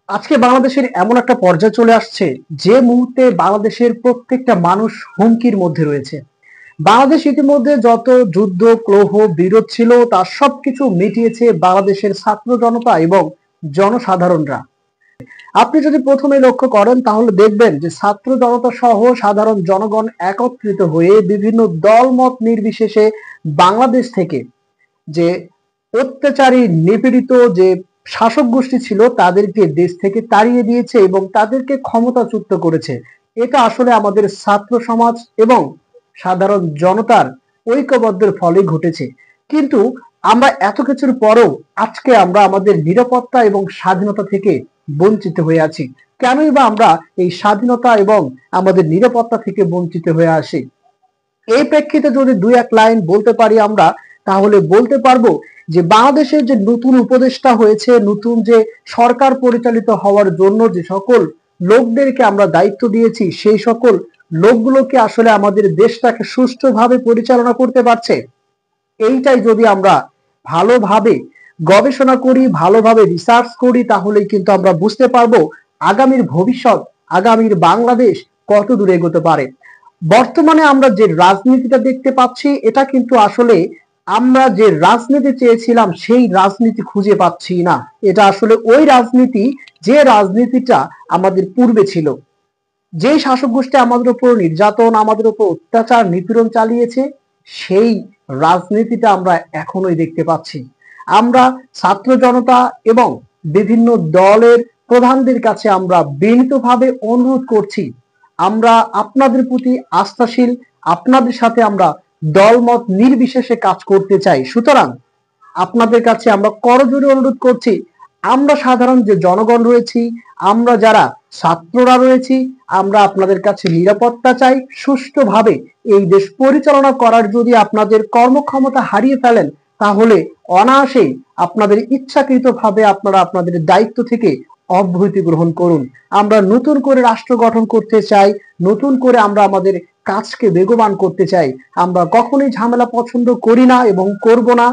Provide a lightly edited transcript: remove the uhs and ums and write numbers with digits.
আজকে বাংলাদেশের এমন একটা পর্যায়ে চলে আসছে যে মুহূর্তে বাংলাদেশের প্রত্যেকটা মানুষ হুমকির মধ্যে রয়েছে। বাংলাদেশ ইতিমধ্যে যত যুদ্ধ ক্লোহ বিরোধ ছিল তার সবকিছু মিটিয়েছে বাংলাদেশের ছাত্র জনতা এবং জনসাধারণরা। আপনি যদি প্রথমে লক্ষ্য করেন তাহলে দেখবেন যে ছাত্র জনতা সহ সাধারণ জনগণ একত্রিত হয়ে বিভিন্ন দলমত নির্বিশেষে বাংলাদেশ থেকে যে অত্যাচারী নিপীড়িত যে শাসক গোষ্ঠী ছিল তাদেরকে দেশ থেকে তাড়িয়ে দিয়েছে এবং তাদেরকে ক্ষমতাচ্যুত করেছে। এটা আসলে আমাদের ছাত্র সমাজ এবং সাধারণ জনতার ঐক্যবদ্ধের ফলে ঘটেছে। কিন্তু আমরা এত কিছুর পরেও আজকে আমরা আমাদের নিরাপত্তা এবং স্বাধীনতা থেকে বঞ্চিত হয়ে আছি। কেনই বা আমরা এই স্বাধীনতা এবং আমাদের নিরাপত্তা থেকে বঞ্চিত হয়ে আসি? এই প্রেক্ষিতে যদি দুই এক লাইন বলতে পারি আমরা, তাহলে বলতে পারবো যে বাংলাদেশের যে নতুন উপদেষ্টা হয়েছে, নতুন যে সরকার পরিচালিত হওয়ার জন্য যে সকল লোকদেরকে আমরা দায়িত্ব দিয়েছি, সেই সকল লোকগুলোকে আসলে আমাদের দেশটাকে সুষ্ঠুভাবে পরিচালনা করতে পারছে? এইটাই যদি আমরা ভালোভাবে গবেষণা করি, ভালোভাবে রিসার্চ করি, তাহলেই কিন্তু আমরা বুঝতে পারবো আগামীর ভবিষ্যৎ, আগামীর বাংলাদেশ কত দূর এগোতে পারে। বর্তমানে আমরা যে রাজনীতিটা দেখতে পাচ্ছি, এটা কিন্তু আসলে আমরা যে রাজনীতি চেয়েছিলাম সেই রাজনীতি খুঁজে পাচ্ছি না। এটা আসলে ওই রাজনীতি, যে রাজনীতিটা আমাদের পূর্বে ছিল। যে শাসক গোষ্ঠী আমাদের উপর নির্যাতন, আমাদের উপর অত্যাচার নিপীড়ন চালিয়েছে, সেই রাজনীতিটা আমরা এখনোই দেখতে পাচ্ছি। আমরা ছাত্র জনতা এবং বিভিন্ন দলের প্রধানদের কাছে আমরা বিনীতভাবে অনুরোধ করছি, আমরা আপনাদের প্রতি আস্থাশীল, আপনাদের সাথে আমরা দলমত নির্বিশেষে কাজ করতে চাই। সুতরাং আপনাদের কাছে আমরা করজোড়ে অনুরোধ করছি, আমরা সাধারণ যে জনগণ রয়েছি, আমরা যারা ছাত্ররা রয়েছি, আমরা আপনাদের কাছে নিরাপত্তা চাই। সুষ্ঠুভাবে এই দেশ পরিচালনা করার যদি আপনাদের কর্মক্ষমতা হারিয়ে ফেলেন, তাহলে অনায়াসেই আপনাদের ইচ্ছাকৃতভাবে আপনারা আপনাদের দায়িত্ব থেকে অব্যাহতি গ্রহণ করুন। আমরা নতুন করে রাষ্ট্র গঠন করতে চাই, নতুন করে আমরা আমাদের কাজকে বেগবান করতে চাই। আমরা কখনোই ঝামেলা পছন্দ করি না এবং করব না।